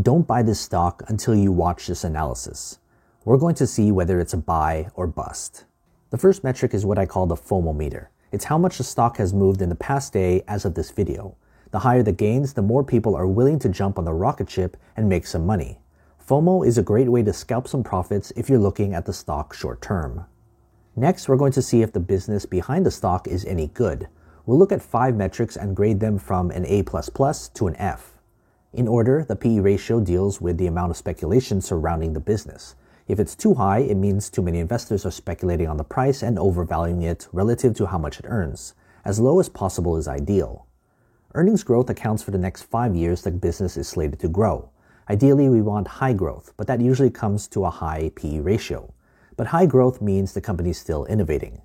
Don't buy this stock until you watch this analysis. We're going to see whether it's a buy or bust. The first metric is what I call the FOMO meter. It's how much the stock has moved in the past day as of this video. The higher the gains, the more people are willing to jump on the rocket ship and make some money. FOMO is a great way to scalp some profits if you're looking at the stock short term. Next, we're going to see if the business behind the stock is any good. We'll look at 5 metrics and grade them from an A++ to an F. In order, the PE ratio deals with the amount of speculation surrounding the business. If it's too high, it means too many investors are speculating on the price and overvaluing it relative to how much it earns. As low as possible is ideal. Earnings growth accounts for the next 5 years the business is slated to grow. Ideally, we want high growth, but that usually comes to a high PE ratio. But high growth means the company is still innovating.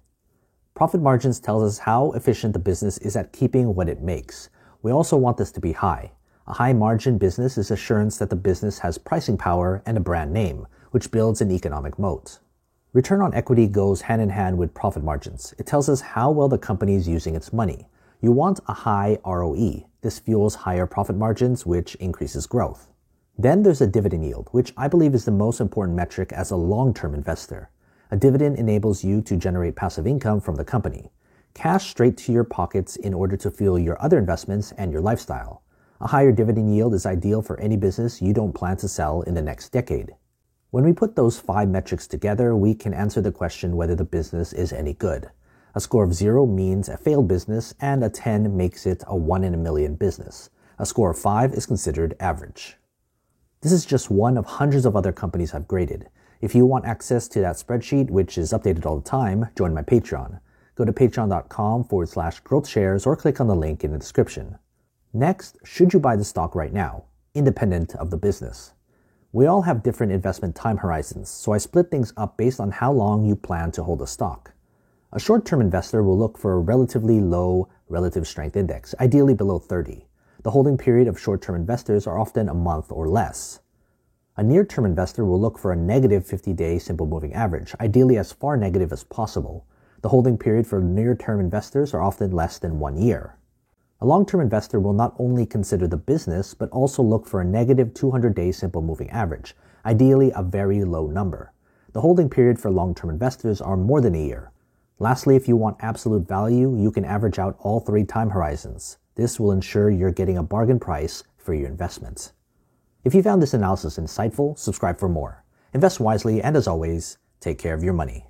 Profit margins tells us how efficient the business is at keeping what it makes. We also want this to be high. A high margin business is assurance that the business has pricing power and a brand name, which builds an economic moat. Return on equity goes hand in hand with profit margins. It tells us how well the company is using its money. You want a high ROE. This fuels higher profit margins, which increases growth. Then there's a dividend yield, which I believe is the most important metric as a long-term investor. A dividend enables you to generate passive income from the company. Cash straight to your pockets in order to fuel your other investments and your lifestyle. A higher dividend yield is ideal for any business you don't plan to sell in the next decade. When we put those 5 metrics together, we can answer the question whether the business is any good. A score of 0 means a failed business, and a 10 makes it a 1 in a million business. A score of 5 is considered average. This is just one of hundreds of other companies I've graded. If you want access to that spreadsheet, which is updated all the time, join my Patreon. Go to patreon.com/growthshares or click on the link in the description. Next, should you buy the stock right now, independent of the business? We all have different investment time horizons, so I split things up based on how long you plan to hold a stock. A short-term investor will look for a relatively low relative strength index, ideally below 30. The holding period of short-term investors are often a month or less. A near-term investor will look for a negative 50-day simple moving average, ideally as far negative as possible. The holding period for near-term investors are often less than 1 year. A long-term investor will not only consider the business, but also look for a negative 200-day simple moving average, ideally a very low number. The holding period for long-term investors are more than a year. Lastly, if you want absolute value, you can average out all 3 time horizons. This will ensure you're getting a bargain price for your investments. If you found this analysis insightful, subscribe for more. Invest wisely, and as always, take care of your money.